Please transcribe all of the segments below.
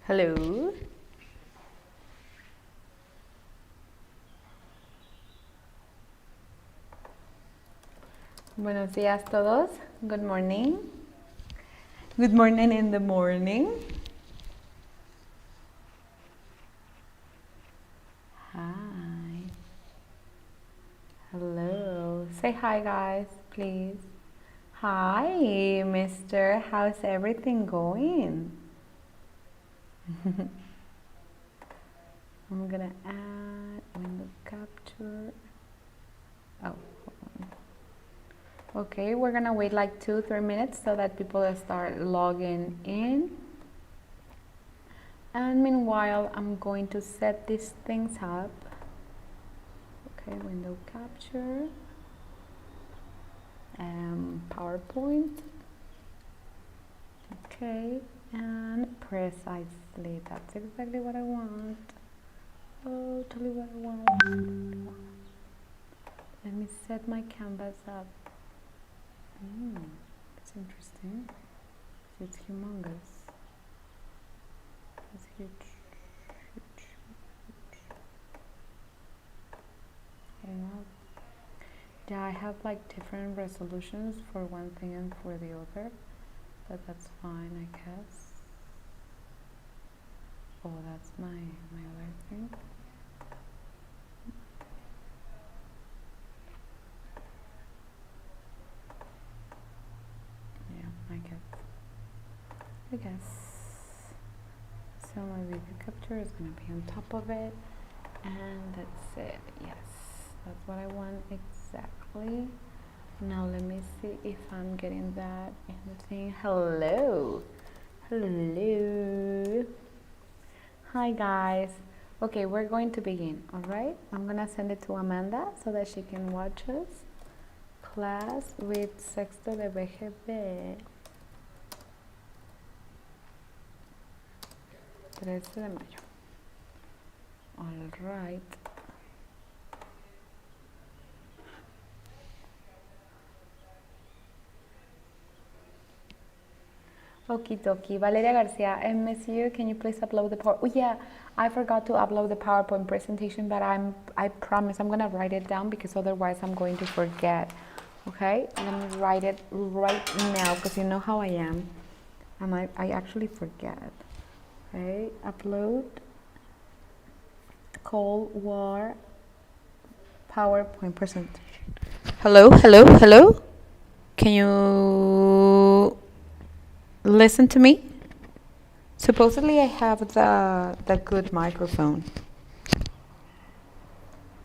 Hello. Buenos días todos. Good morning. Good morning in the morning. Hi. Hello. Say hi, guys, please. Hi, mister. How's everything going? I'm gonna add window capture. Oh, hold on. Okay, we're gonna wait like 2-3 minutes so that people start logging in. And meanwhile, I'm going to set these things up. Okay, window capture. PowerPoint. Okay, and precisely, that's exactly what I want. Totally what I want. Let me set my canvas up. That's interesting. It's humongous. It's huge. I don't know. Yeah, I have like different resolutions for one thing and for the other, but that's fine, I guess. Oh, that's my other thing. Yeah, I guess. So my video capture is gonna be on top of it, and that's it. Yes, that's what I want exactly. Now let me see if I'm getting that in the thing. Hello. Hi guys. Okay, we're going to begin, all right? I'm gonna send it to Amanda so that she can watch us. Class with sexto de BGB. 13 de mayo. All right. Okie dokie. Valeria Garcia, Monsieur, can you please upload the PowerPoint? Oh yeah, I forgot to upload the PowerPoint presentation, but I promise I'm gonna write it down because otherwise I'm going to forget. Okay, let me write it right now because you know how I am, and I actually forget. Okay, upload Cold War PowerPoint presentation. Hello. Can you listen to me? Supposedly I have the good microphone.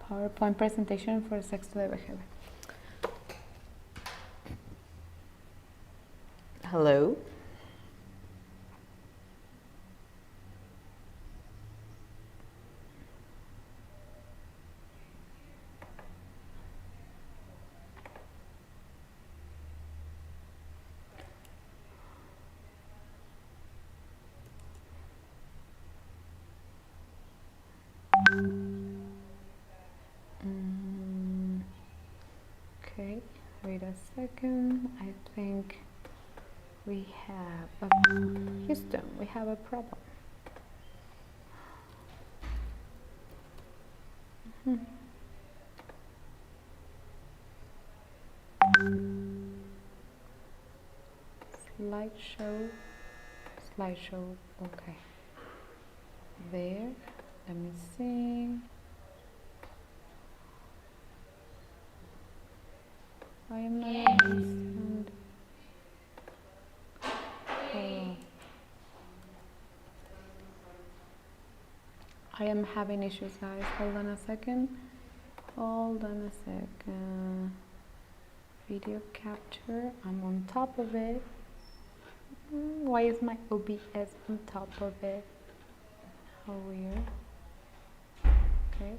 PowerPoint presentation for sexto de BGB. Hello. Okay, wait a second. I think we have Houston, we have a problem. Slideshow, okay. There, let me see. I am not understand. I am having issues, guys. Hold on a second. Video capture, I'm on top of it. Why is my OBS on top of it? How weird. Okay,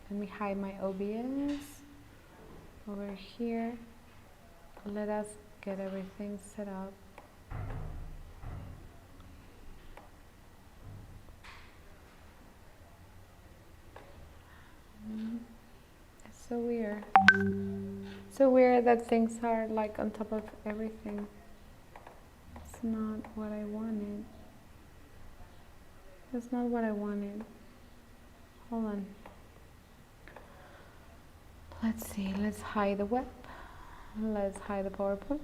let me hide my OBS over here. Let us get everything set up. It's so weird. So weird that things are like on top of everything. It's not what I wanted. That's not what I wanted. Hold on. Let's see, let's hide the web. Let's hide the PowerPoint.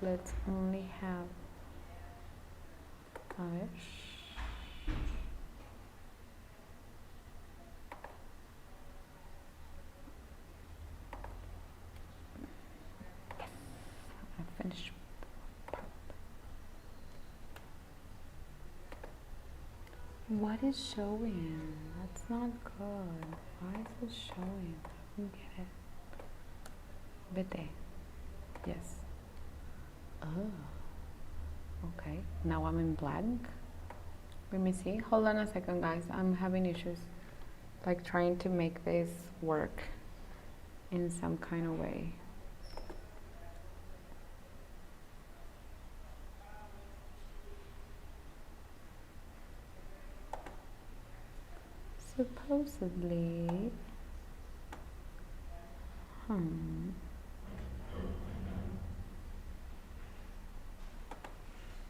Let's only have, a ver. Yes, I finished. What is showing? That's not good. Why is it showing? I don't get it. Vete. Yes. Oh. Okay. Now I'm in blank. Let me see. Hold on a second, guys. I'm having issues. Like trying to make this work in some kind of way. Supposedly,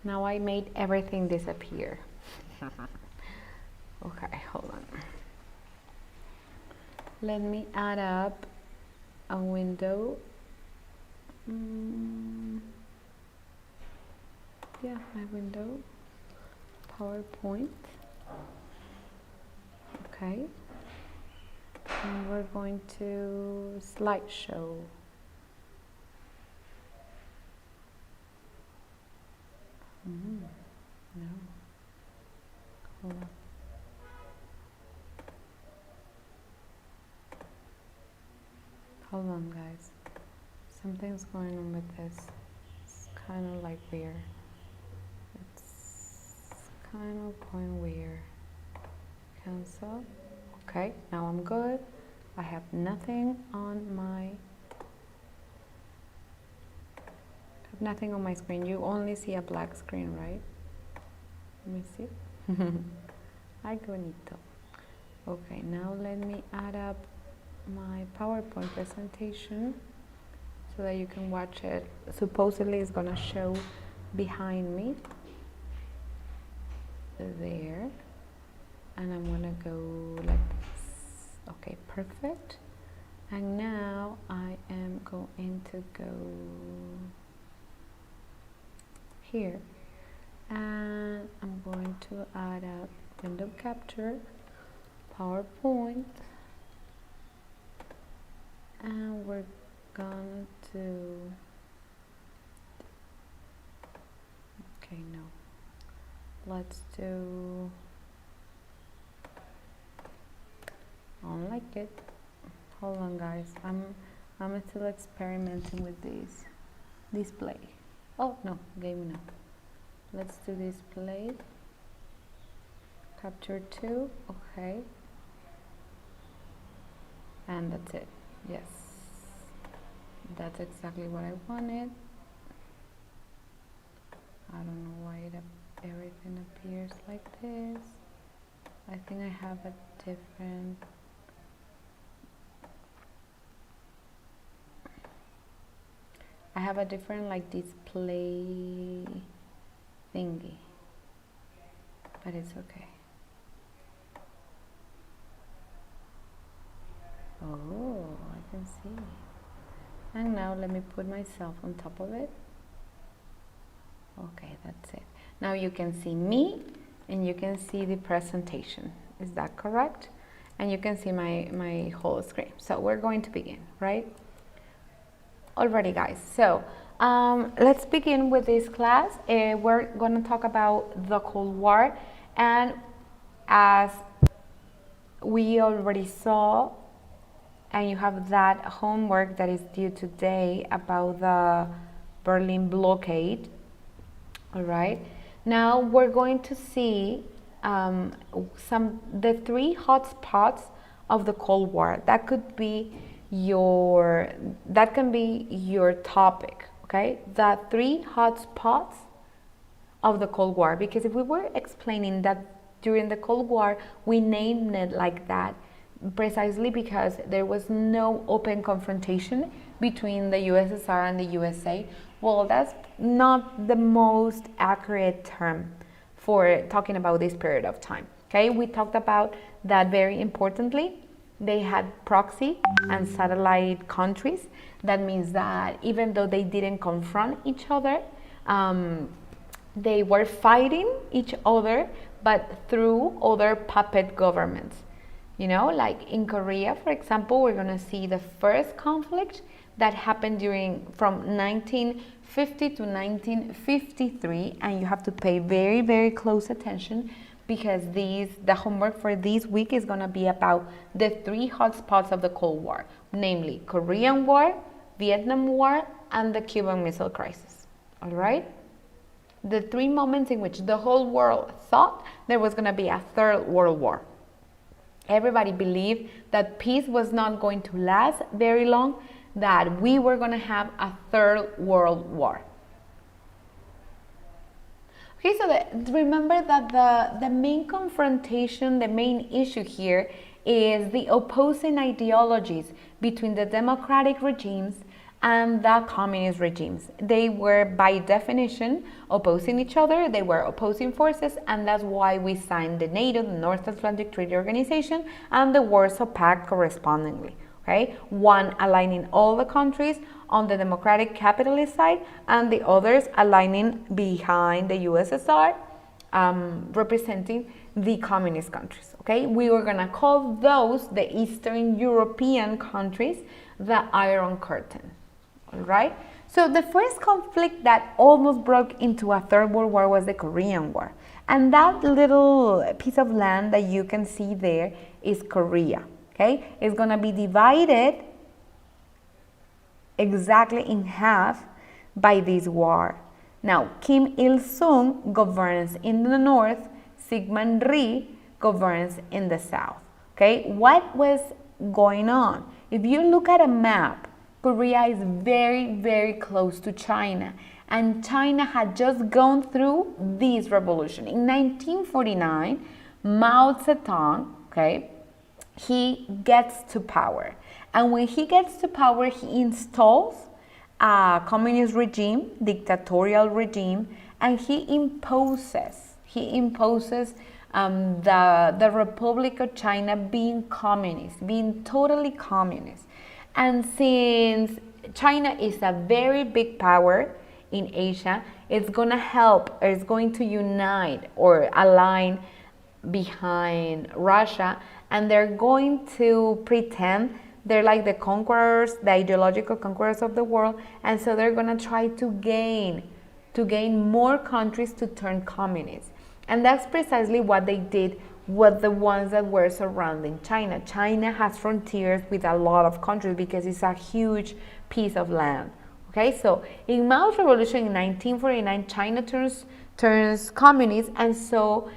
now I made everything disappear. Okay, hold on. Let me add up a window. Yeah, my window. PowerPoint. Okay. And we're going to slideshow. No. Hold on. Hold on, guys. Something's going on with this. It's kind of like weird. It's kind of going weird. Cancel. Okay, now I'm good. I have nothing on my screen. You only see a black screen, right? Let me see. Ay, qué bonito. Okay, now let me add up my PowerPoint presentation so that you can watch it. Supposedly it's gonna show behind me there, and I'm gonna go like this. Okay, perfect. And now I am going to go here, and I'm going to add up window capture, PowerPoint, and we're gonna do, okay, no, let's do, I don't like it. Hold on, guys, I'm still experimenting with this display. Oh no, game now. Let's do display, capture 2, okay, and that's it. Yes, that's exactly what I wanted. I don't know why everything appears like this. I think I have a different, like display thingy, but it's okay. Oh, I can see. And now let me put myself on top of it. Okay, that's it. Now you can see me and you can see the presentation. Is that correct? And you can see my whole screen. So we're going to begin, right? Alrighty, guys. So let's begin with this class. We're going to talk about the Cold War, and as we already saw, and you have that homework that is due today about the Berlin blockade. All right. Now we're going to see the 3 hotspots of the Cold War. That could be that can be your topic. Okay, the 3 hotspots of the Cold War. Because if we were explaining that during the Cold War, we named it like that precisely because there was no open confrontation between the USSR and the USA. Well, that's not the most accurate term. for talking about this period of time. Okay, we talked about that very importantly. They had proxy and satellite countries. That means that even though they didn't confront each other, they were fighting each other, but through other puppet governments. You know, like in Korea, for example, we're gonna see the first conflict that happened from 1950 to 1953, and you have to pay very, very close attention because the homework for this week is gonna be about the three hotspots of the Cold War, namely Korean War, Vietnam War, and the Cuban Missile Crisis. All right? The three moments in which the whole world thought there was gonna be a third world war. Everybody believed that peace was not going to last very long, that we were going to have a third world war. Okay, so remember that the main confrontation, the main issue here is the opposing ideologies between the democratic regimes and the communist regimes. They were, by definition, opposing each other. They were opposing forces, and that's why we signed the NATO, the North Atlantic Treaty Organization, and the Warsaw Pact correspondingly. Okay, one aligning all the countries on the democratic capitalist side, and the others aligning behind the USSR, representing the communist countries. Okay, we were gonna call those, the Eastern European countries, the Iron Curtain. All right. So the first conflict that almost broke into a third world war was the Korean War. And that little piece of land that you can see there is Korea. Okay. It's going to be divided exactly in half by this war. Now, Kim Il-sung governs in the north, Syngman Rhee governs in the south. Okay. What was going on? If you look at a map, Korea is very, very close to China, and China had just gone through this revolution. In 1949, Mao Zedong, okay, he gets to power. And when he gets to power, he installs a communist regime, dictatorial regime, and he imposes the Republic of China being communist, being totally communist. And since China is a very big power in Asia, it's going to help, or it's going to unite or align behind Russia, and they're going to pretend they're like the conquerors, the ideological conquerors of the world, and so they're going to try to gain more countries to turn communist. And that's precisely what they did with the ones that were surrounding China. China has frontiers with a lot of countries because it's a huge piece of land. Okay, so in Mao's revolution in 1949, China turns communist, and so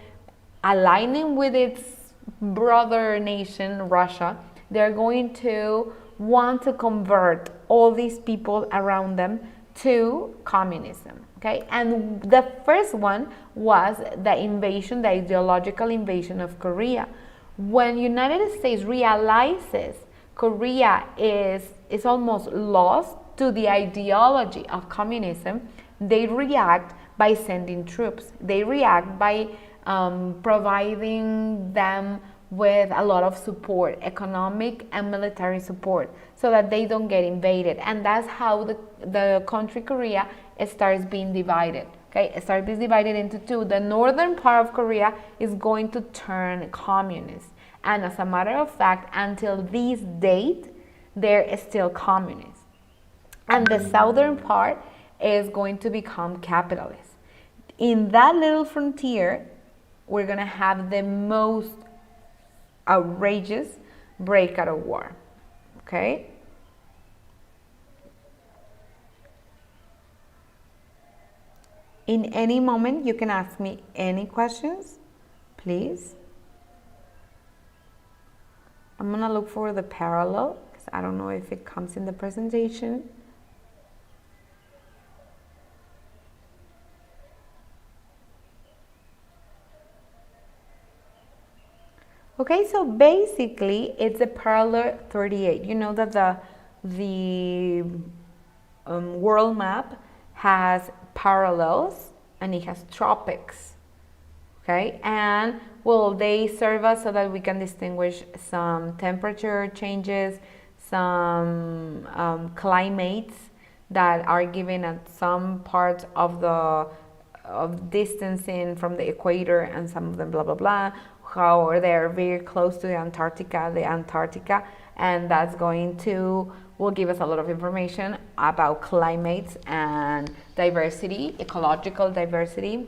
aligning with its brother nation, Russia, they're going to want to convert all these people around them to communism. Okay, and the first one was the invasion, the ideological invasion of Korea. When United States realizes Korea is almost lost to the ideology of communism, they react by sending troops. They react by providing them with a lot of support, economic and military support, so that they don't get invaded. And that's how the country Korea starts being divided. Okay, it starts being divided into two. The northern part of Korea is going to turn communist. And as a matter of fact, until this date, they're still communist. And the southern part is going to become capitalist. In that little frontier, we're going to have the most outrageous breakout of war. Okay? In any moment, you can ask me any questions, please. I'm going to look for the parallel, because I don't know if it comes in the presentation. Okay, so basically, it's a parallel 38. You know that the world map has parallels and it has tropics. okay? And well, they serve us so that we can distinguish some temperature changes, some climates that are given at some parts of the distancing from the equator, and some of them blah blah blah, how they're very close to the Antarctica, and that's going to will give us a lot of information about climates and diversity, ecological diversity,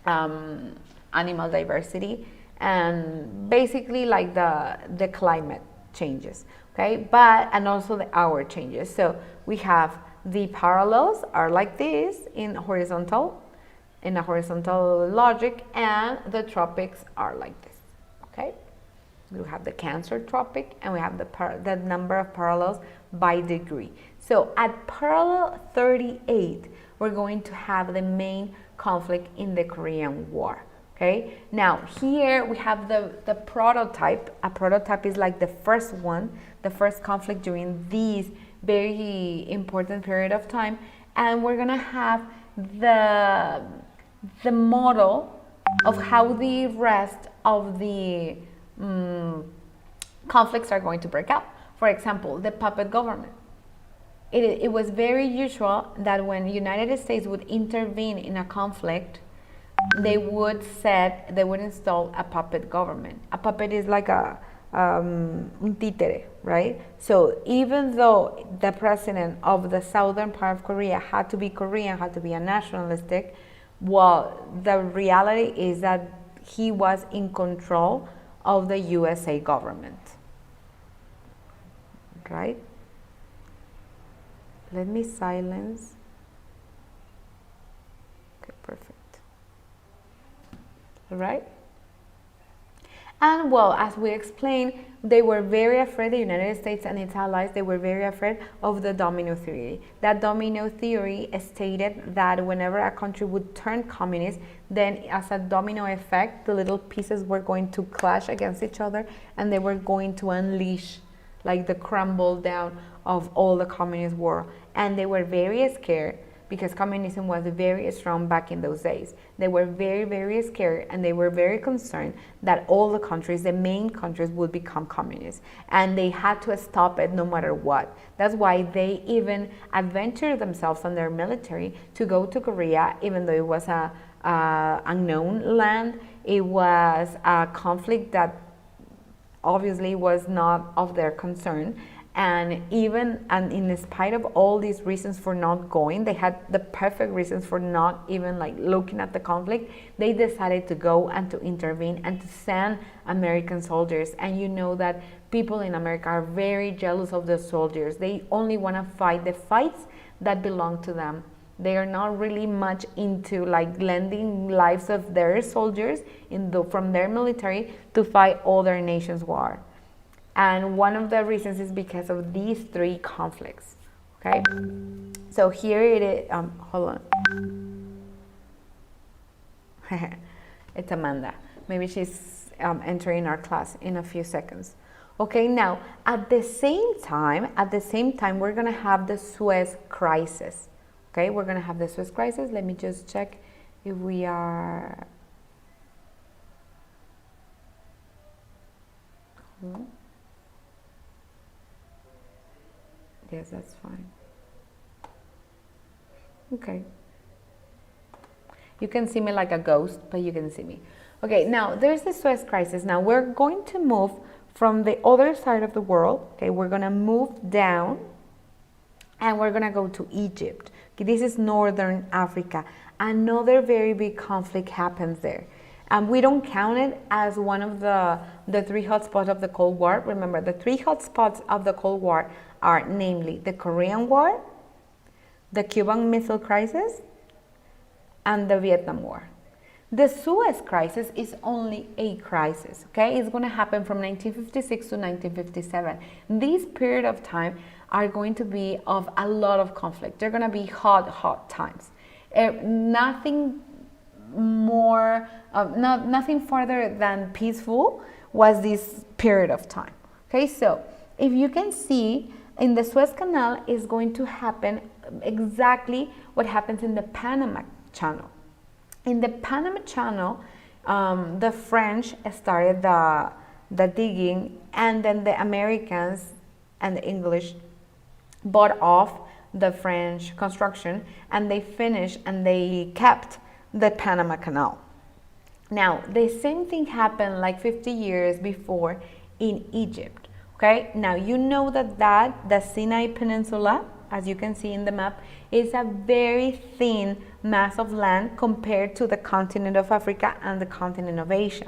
animal diversity, and basically like the climate changes, okay? But and also the hour changes. So we have the parallels are like this in a horizontal logic, and the tropics are like this, okay? We have the Cancer tropic, and we have the number of parallels by degree. So at parallel 38, we're going to have the main conflict in the Korean War. Okay, now here we have the prototype. A prototype is like the first one, the first conflict during this very important period of time, and we're gonna have the model of how the rest of the conflicts are going to break out. For example, the puppet government. It was very usual that when the United States would intervene in a conflict, they would install a puppet government. A puppet is like a un títere, right? So even though the president of the southern part of Korea had to be Korean, had to be a nationalistic, well, the reality is that he was in control of the USA government, right? Let me silence. Okay, perfect. All right? And well, as we explained, they were very afraid, the United States and its allies, they were very afraid of the domino theory. That domino theory stated that whenever a country would turn communist, then as a domino effect, the little pieces were going to clash against each other, and they were going to unleash like the crumble down of all the communist world. And they were very scared because communism was very strong back in those days. They were very, very scared, and they were very concerned that all the countries, the main countries, would become communist. And they had to stop it no matter what. That's why they even adventured themselves on their military to go to Korea, even though it was a unknown land. It was a conflict that obviously was not of their concern. And in spite of all these reasons for not going, they had the perfect reasons for not even like looking at the conflict. They decided to go and to intervene and to send American soldiers. And you know that people in America are very jealous of the soldiers. They only want to fight the fights that belong to them. They are not really much into like lending lives of their soldiers from their military to fight all their nation's war. And one of the reasons is because of these three conflicts, okay? So here it is, hold on. It's Amanda. Maybe she's entering our class in a few seconds. Okay, now, at the same time, we're gonna have the Suez crisis. Okay, we're gonna have the Suez crisis. Let me just check if we are... Yes, that's fine. Okay. You can see me like a ghost, but you can see me. Okay, now there's the Suez crisis. Now we're going to move from the other side of the world. Okay, we're gonna move down and we're gonna go to Egypt. Okay, this is Northern Africa. Another very big conflict happens there. And we don't count it as one of the three hotspots of the Cold War. Remember, the three hotspots of the Cold War are namely the Korean War, the Cuban Missile Crisis, and the Vietnam War. The Suez Crisis is only a crisis, okay? It's going to happen from 1956 to 1957. This period of time are going to be of a lot of conflict. They're going to be hot times. Nothing further than peaceful was this period of time. Okay, so if you can see in the Suez Canal is going to happen exactly what happens in the Panama Channel. In the Panama Channel, the French started the digging, and then the Americans and the English bought off the French construction, and they finished and they kept the Panama Canal. Now, the same thing happened like 50 years before in Egypt. Okay, now you know that the Sinai Peninsula, as you can see in the map, is a very thin mass of land compared to the continent of Africa and the continent of Asia.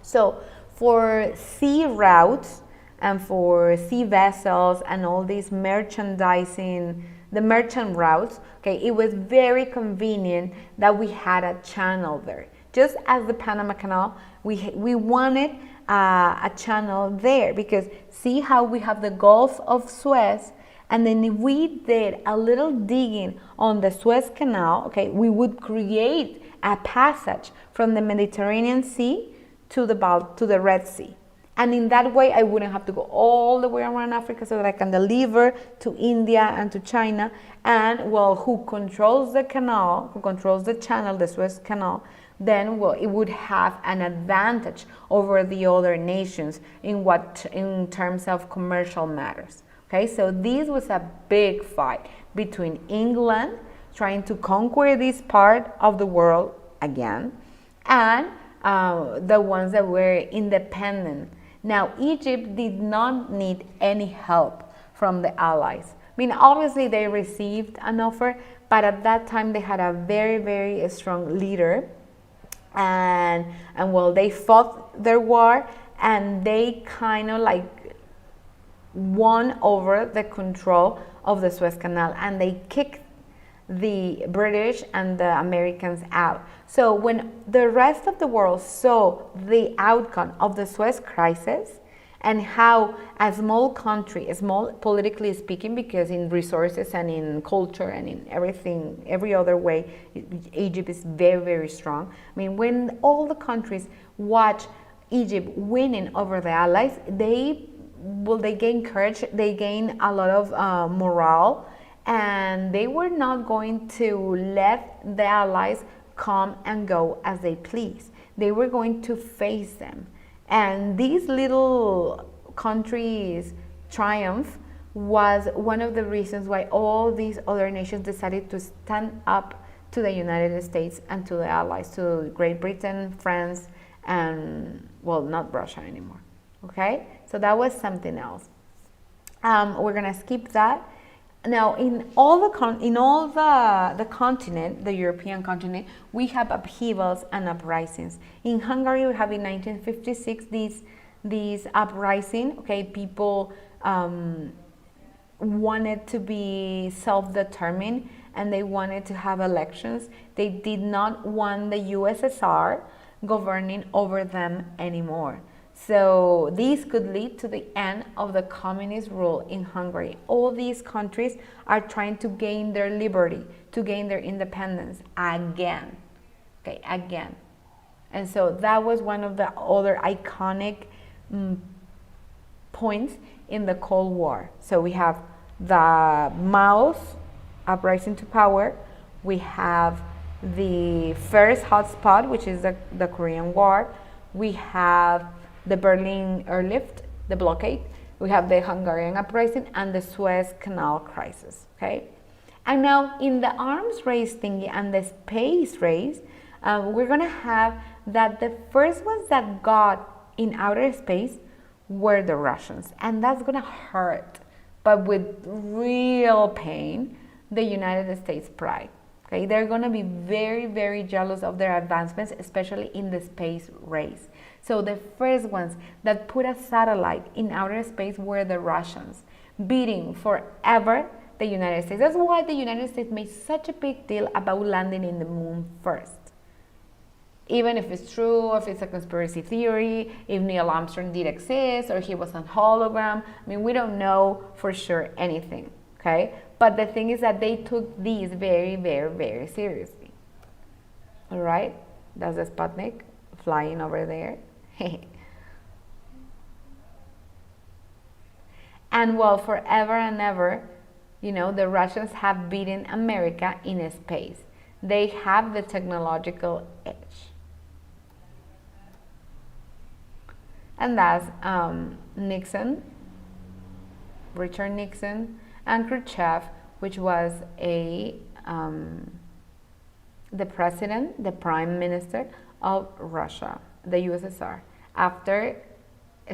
So for sea routes and for sea vessels and all these merchandising, the merchant routes, okay, it was very convenient that we had a channel there. Just as the Panama Canal, we wanted a channel there, because see how we have the Gulf of Suez, and then if we did a little digging on the Suez Canal, okay, we would create a passage from the Mediterranean Sea to the Red Sea. And in that way, I wouldn't have to go all the way around Africa, so that I can deliver to India and to China. And well, who controls the canal, who controls the channel, the Suez Canal, then well, it would have an advantage over the other nations in terms of commercial matters. Okay, so this was a big fight between England trying to conquer this part of the world again, and the ones that were independent. Now, Egypt did not need any help from the Allies. I mean, obviously they received an offer, but at that time they had a very, very strong leader, and well, they fought their war, and they kind of like won over the control of the Suez Canal, and they kicked the British and the Americans out. So when the rest of the world saw the outcome of the Suez crisis, and how a small country, small politically speaking, because in resources and in culture and in everything, every other way, Egypt is very, very strong. I mean, when all the countries watch Egypt winning over the Allies, they gain courage, they gain a lot of morale, and they were not going to let the Allies come and go as they please. They were going to face them. And these little countries' triumph was one of the reasons why all these other nations decided to stand up to the United States and to the Allies, to Great Britain, France, and well, not Russia anymore. Okay, so that was something else. We're gonna skip that. Now, in all the continent, the European continent, we have upheavals and uprisings. In Hungary, we have in 1956 these uprising. Okay, people wanted to be self-determined, and they wanted to have elections. They did not want the USSR governing over them anymore. So this could lead to the end of the communist rule in Hungary. All these countries are trying to gain their liberty, to gain their independence again. Okay, again. And so that was one of the other iconic points in the Cold War. So we have the Mao's uprising to power. We have the first hotspot, which is the Korean War. We have the Berlin airlift, the blockade. We have the Hungarian uprising and the Suez Canal crisis. Okay, and now in the arms race thingy and the space race, we're gonna have that the first ones that got in outer space were the Russians, and that's gonna hurt, but with real pain, the United States pride. Okay, they're gonna be very, very jealous of their advancements, especially in the space race. So the first ones that put a satellite in outer space were the Russians, beating forever the United States. That's why the United States made such a big deal about landing in the moon first. Even if it's true, if it's a conspiracy theory, if Neil Armstrong did exist, or he was a hologram, I mean, we don't know for sure anything, okay? But the thing is that they took these very, very, very seriously. All right, that's the Sputnik flying over there. And well, forever and ever, you know, the Russians have beaten America in space. They have the technological edge. and that's Nixon, Richard Nixon, and Khrushchev, which was the president, the prime minister of Russia, the USSR, after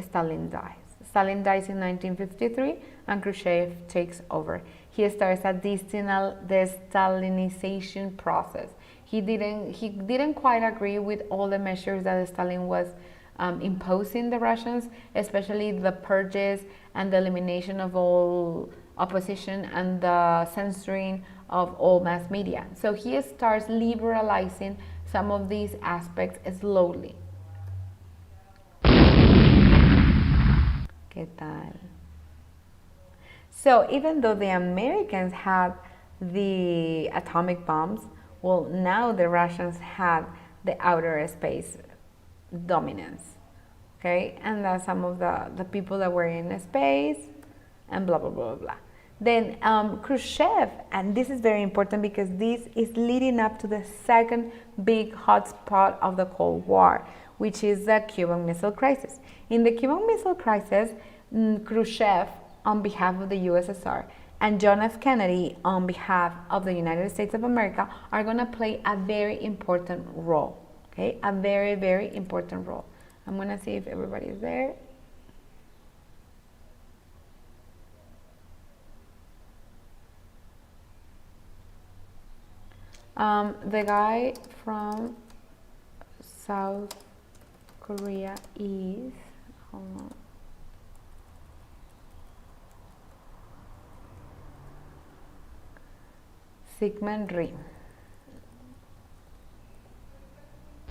Stalin dies. Stalin dies in 1953, and Khrushchev takes over. He starts a de-Stalinization process. He didn't quite agree with all the measures that Stalin was imposing the Russians, especially the purges and the elimination of all opposition and the censoring of all mass media. So he starts liberalizing some of these aspects slowly. ¿Qué tal? So even though the Americans had the atomic bombs, well, now the Russians had the outer space dominance, okay? And that's some of the people that were in space and blah, blah, blah, blah. Then Khrushchev, and this is very important because this is leading up to the second big hotspot of the Cold War, which is the Cuban Missile Crisis. In the Cuban Missile Crisis, Khrushchev, on behalf of the USSR, and John F. Kennedy, on behalf of the United States of America, are going to play a very important role, okay? A very, very important role. I'm going to see if everybody is there. The guy from South Korea is, hold on. Sigmund Rhee.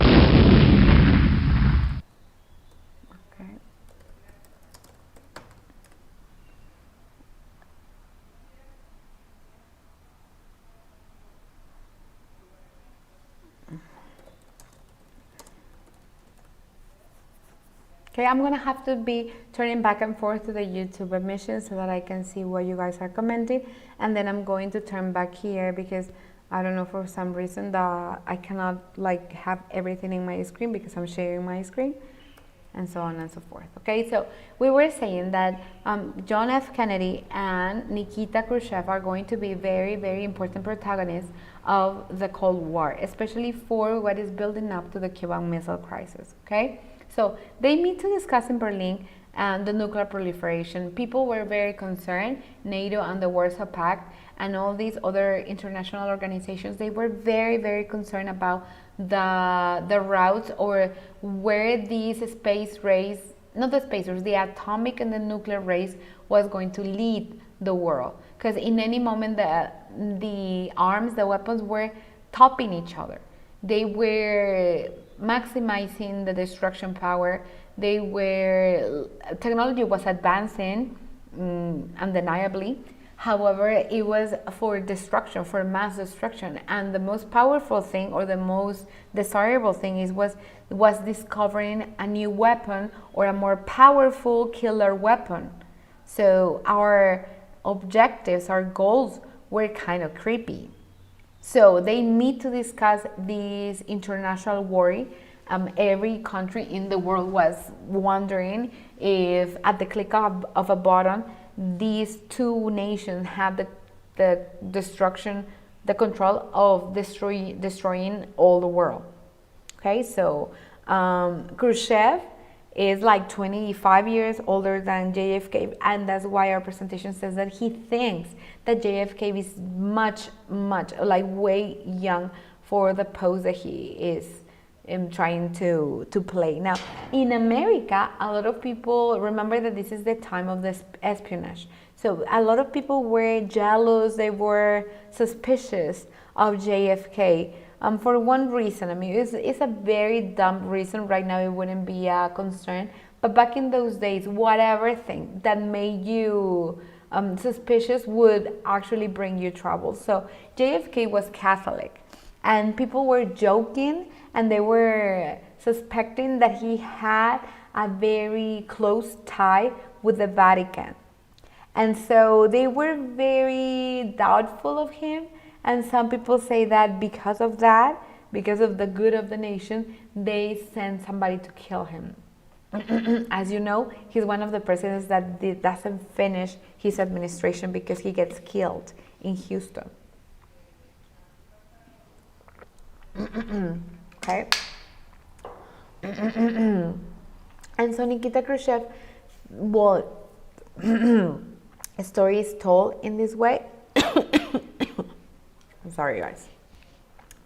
Okay. Okay, I'm gonna have to be turning back and forth to the YouTube admission so that I can see what you guys are commenting, and then I'm going to turn back here because I don't know, for some reason that I cannot like have everything in my screen because I'm sharing my screen, and so on and so forth. Okay, so we were saying that John F. Kennedy and Nikita Khrushchev are going to be very, very important protagonists of the Cold War, especially for what is building up to the Cuban Missile Crisis. Okay. So they meet to discuss in Berlin and the nuclear proliferation. People were very concerned. NATO and the Warsaw Pact and all these other international organizations, they were very, very concerned about the routes or where this space race, not the space race, the atomic and the nuclear race was going to lead the world. Because in any moment the arms, the weapons were topping each other. They were maximizing the destruction power. Technology was advancing undeniably. However, it was for destruction, for mass destruction. And the most powerful thing, or the most desirable thing, was discovering a new weapon or a more powerful killer weapon. So our objectives, our goals were kind of creepy. So they meet to discuss this international war. Every country in the world was wondering if at the click of a button, these two nations had the destruction, the control of destroying all the world. Okay, so Khrushchev is like 25 years older than JFK, and that's why our presentation says that he thinks that JFK is much, like way young for the pose that he is trying to play. Now, in America, a lot of people remember that this is the time of the espionage. So a lot of people were jealous, they were suspicious of JFK. For one reason, I mean, it's a very dumb reason. Right now, it wouldn't be a concern. But back in those days, whatever thing that made you suspicious would actually bring you trouble. So JFK was Catholic, and people were joking, and they were suspecting that he had a very close tie with the Vatican. And so they were very doubtful of him. And some people say that because of that, because of the good of the nation, they sent somebody to kill him. As you know, he's one of the presidents that doesn't finish his administration because he gets killed in Houston. Okay. And so Nikita Khrushchev, well, a story is told in this way. I'm sorry, guys.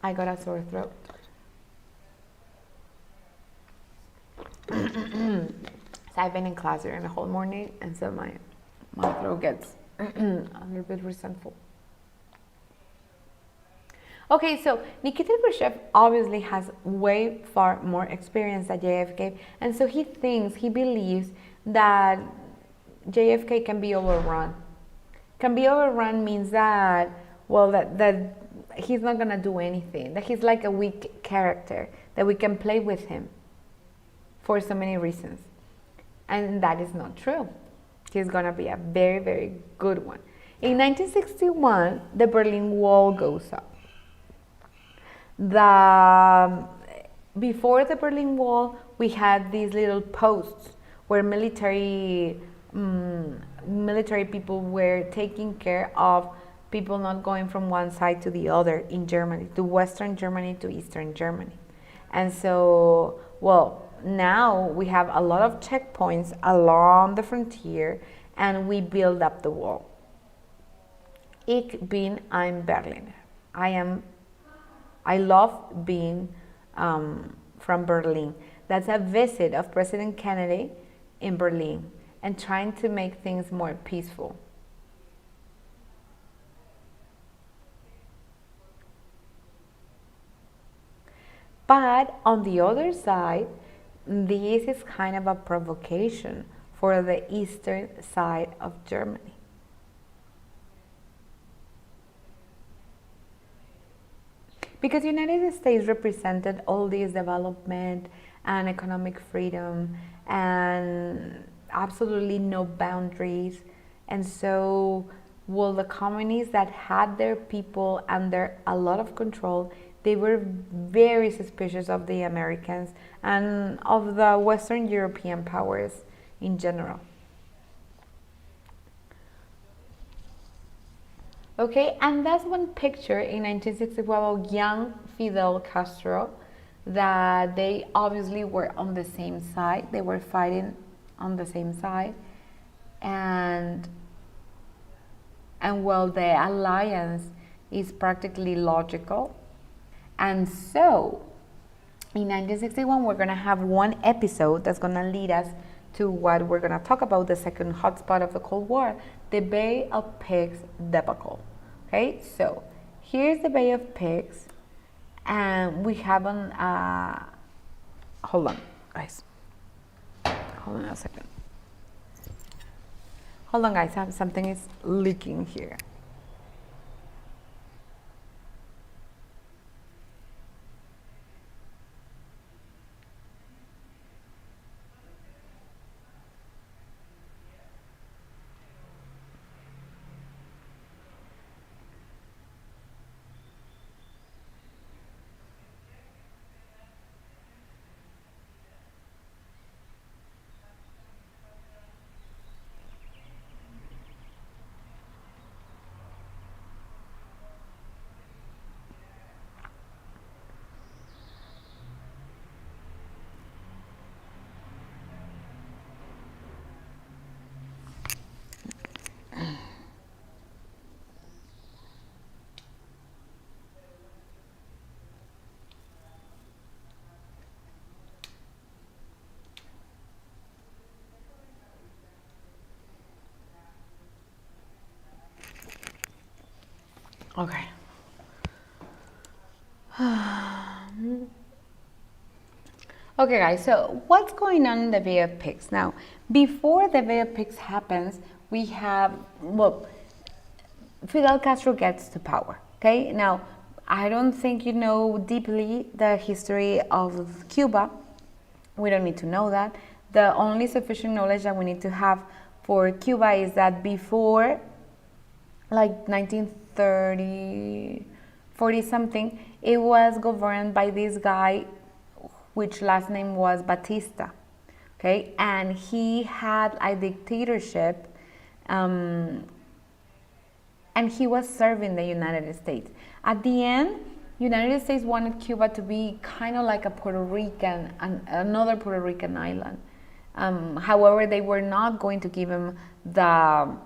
I got a sore throat. So I've been in class during the whole morning, and so my throat gets a little bit resentful. Okay, so Nikita Khrushchev obviously has way far more experience than JFK, and so he believes that JFK can be overrun. Can be overrun means that, well, that he's not gonna do anything, that he's like a weak character, that we can play with him for so many reasons. And that is not true. He's gonna be a very, very good one. In 1961, the Berlin Wall goes up. Before the Berlin Wall, we had these little posts where military people were taking care of people not going from one side to the other in Germany, to Western Germany to Eastern Germany. And so, well, now we have a lot of checkpoints along the frontier, and we build up the wall. Ich bin ein Berliner. I love being from Berlin. That's a visit of President Kennedy in Berlin and trying to make things more peaceful. But on the other side, this is kind of a provocation for the eastern side of Germany. Because the United States represented all this development and economic freedom and absolutely no boundaries. And so, well, the communists that had their people under a lot of control, they were very suspicious of the Americans and of the Western European powers in general. Okay, and that's one picture in 1961 of young Fidel Castro, that they obviously were on the same side. They were fighting on the same side. And well, the alliance is practically logical. And so, in 1961, we're going to have one episode that's going to lead us to what we're going to talk about, the second hotspot of the Cold War, the Bay of Pigs debacle. Okay, so here's the Bay of Pigs, and we have hold on, guys. Hold on a second. Hold on, guys. Something is leaking here. Okay. Okay, guys, so what's going on in the Bay of Pigs? Now, before the Bay of Pigs happens, we have, well, Fidel Castro gets to power, okay? Now, I don't think you know deeply the history of Cuba. We don't need to know that. The only sufficient knowledge that we need to have for Cuba is that before, like 1930, 40 something, it was governed by this guy, which last name was Batista. okay? And he had a dictatorship, and he was serving the United States. At the end, United States wanted Cuba to be kind of like a Puerto Rican, another Puerto Rican island. However, they were not going to give him the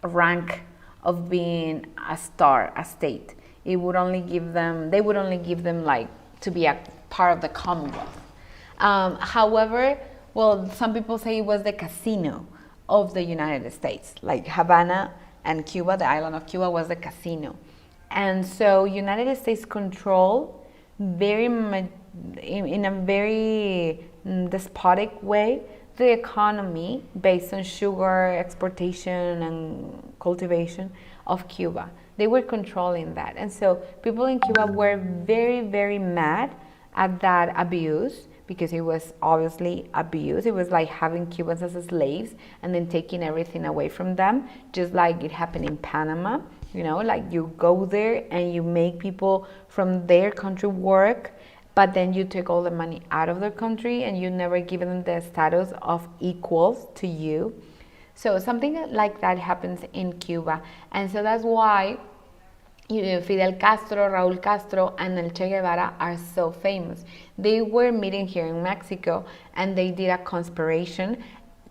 rank of being a state. It would only give them, they would only give them like to be a part of the Commonwealth. However, well, some people say it was the casino of the United States. Like Havana and Cuba, the island of Cuba was the casino. And so United States control in a very despotic way the economy based on sugar exportation and cultivation of Cuba. They were controlling that. And so people in Cuba were very, very mad at that abuse, because it was obviously abuse. It was like having Cubans as slaves and then taking everything away from them, just like it happened in Panama. You know, like you go there and you make people from their country work, but then you take all the money out of their country and you never give them the status of equals to you. So something like that happens in Cuba. And so that's why Fidel Castro, Raúl Castro, and El Che Guevara are so famous. They were meeting here in Mexico and they did a conspiration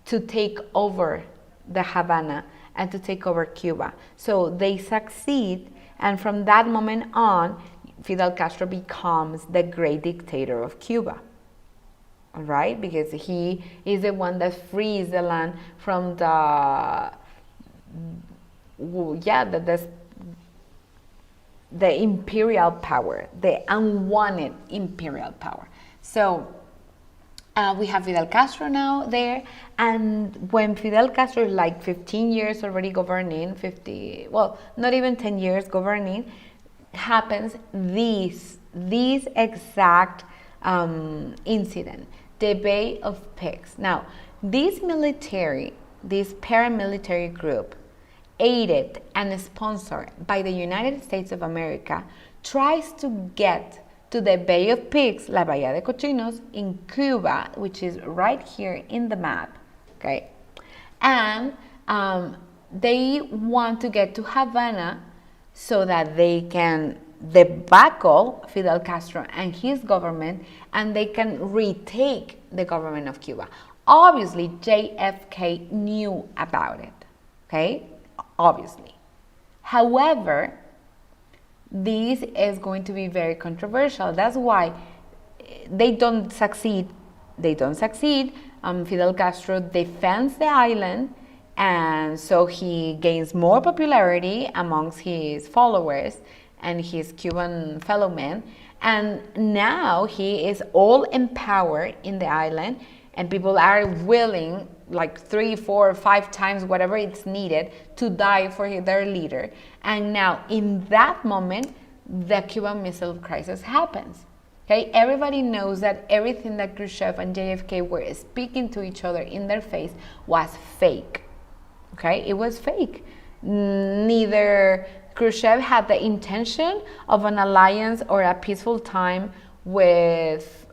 to take over the Havana and to take over Cuba. So they succeed, and from that moment on, Fidel Castro becomes the great dictator of Cuba. All right? Because he is the one that frees the land from the imperial power, the unwanted imperial power. So we have Fidel Castro now there, and when Fidel Castro is like 15 years already governing, not even 10 years governing, happens this exact incident, the Bay of Pigs. Now, this paramilitary group, aided and sponsored by the United States of America, tries to get to the Bay of Pigs, La Bahía de Cochinos, in Cuba, which is right here in the map, okay? And they want to get to Havana so that they can debacle Fidel Castro and his government, and they can retake the government of Cuba. Obviously, JFK knew about it, okay? Obviously. However, this is going to be very controversial. That's why they don't succeed. Fidel Castro defends the island, and so he gains more popularity amongst his followers and his Cuban fellow men. And now he is all empowered in the island, and people are willing, like 3, 4, 5 times, whatever it's needed, to die for their leader. And now, in that moment, the Cuban Missile Crisis happens. Okay, everybody knows that everything that Khrushchev and JFK were speaking to each other in their face was fake. Okay, it was fake. Neither Khrushchev had the intention of an alliance or a peaceful time with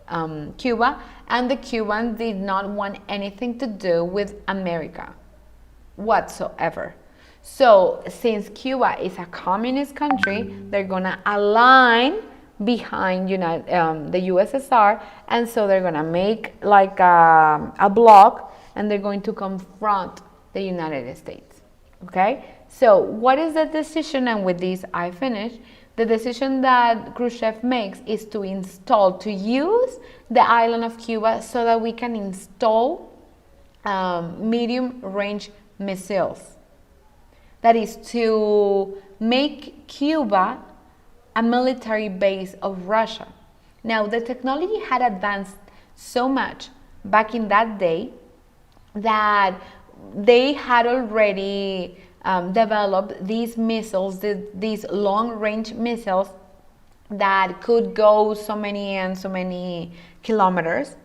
Cuba, and the Cubans did not want anything to do with America whatsoever. So since Cuba is a communist country, they're gonna align behind the USSR, and so they're gonna make like a block, and they're going to confront the United States. Okay, so what is the decision? And with this I finish. The decision that Khrushchev makes is to use the island of Cuba so that we can install medium-range missiles. That is to make Cuba a military base of Russia. Now, the technology had advanced so much back in that day that they had already developed these missiles, these long-range missiles that could go so many and so many kilometers.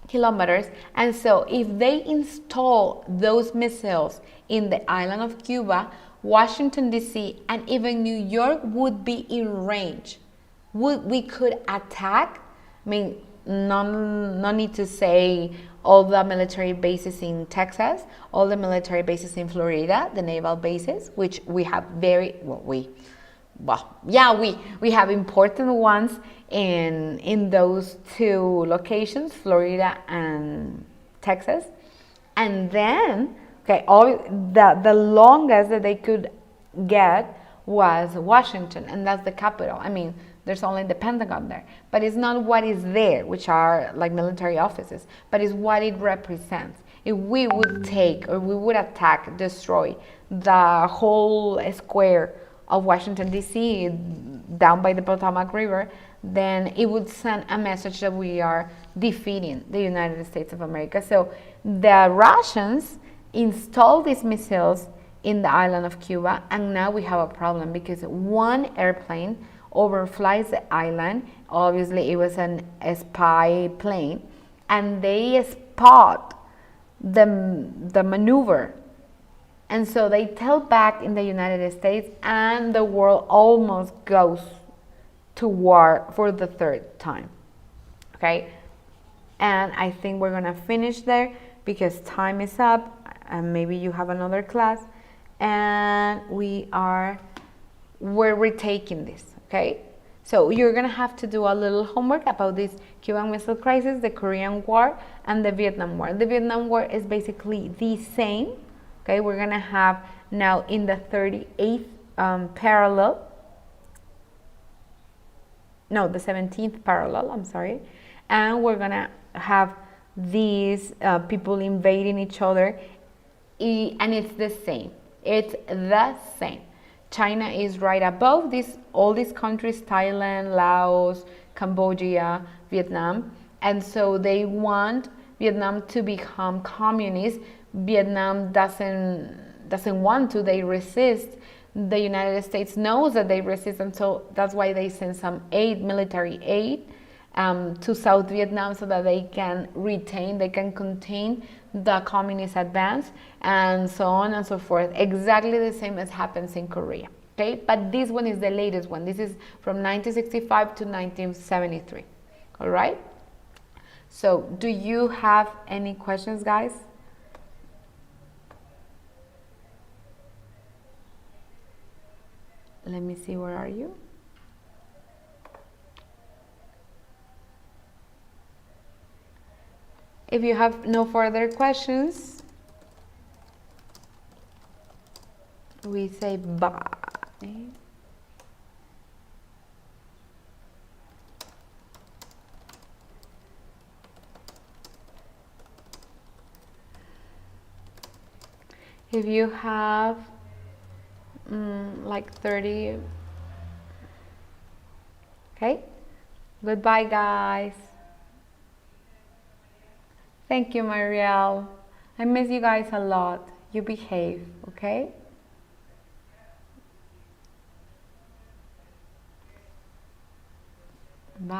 Kilometers. And so if they install those missiles in the island of Cuba, Washington, D.C., and even New York would be in range. We could attack. I mean, no need to say all the military bases in Texas, all the military bases in Florida, the naval bases, which we have we have important ones in those two locations, Florida and Texas. And then, okay, the longest that they could get was Washington, and that's the capital. I mean, there's only the Pentagon there, but it's not what is there, which are like military offices, but it's what it represents. If we would take, or we would attack, destroy the whole square of Washington, D.C., down by the Potomac River, then it would send a message that we are defeating the United States of America. So the Russians installed these missiles in the island of Cuba, and now we have a problem because one airplane overflies the island. Obviously, it was a spy plane, and they spot the maneuver. And so they tell back in the United States, and the world almost goes to war for the third time. Okay? And I think we're going to finish there because time is up, and maybe you have another class, and we're retaking this. Okay? So you're going to have to do a little homework about this Cuban Missile Crisis, the Korean War, and the Vietnam War. The Vietnam War is basically the same. Okay, we're going to have now in the 38th parallel, no, the 17th parallel, I'm sorry, and we're going to have these people invading each other, and it's the same. It's the same. China is right above all these countries, Thailand, Laos, Cambodia, Vietnam, and so they want Vietnam to become communist. Vietnam doesn't want to. They resist. The United States knows that they resist, and so that's why they send some military aid to South Vietnam so that they can contain the communist advance, and so on and so forth. Exactly the same as happens in Korea. Okay, but this one is the latest one. This is from 1965 to 1973. All right. So, do you have any questions, guys? Let me see, where are you? If you have no further questions, we say bye. If you have like 30, okay? Goodbye, guys. Thank you, Marielle. I miss you guys a lot. You behave, okay?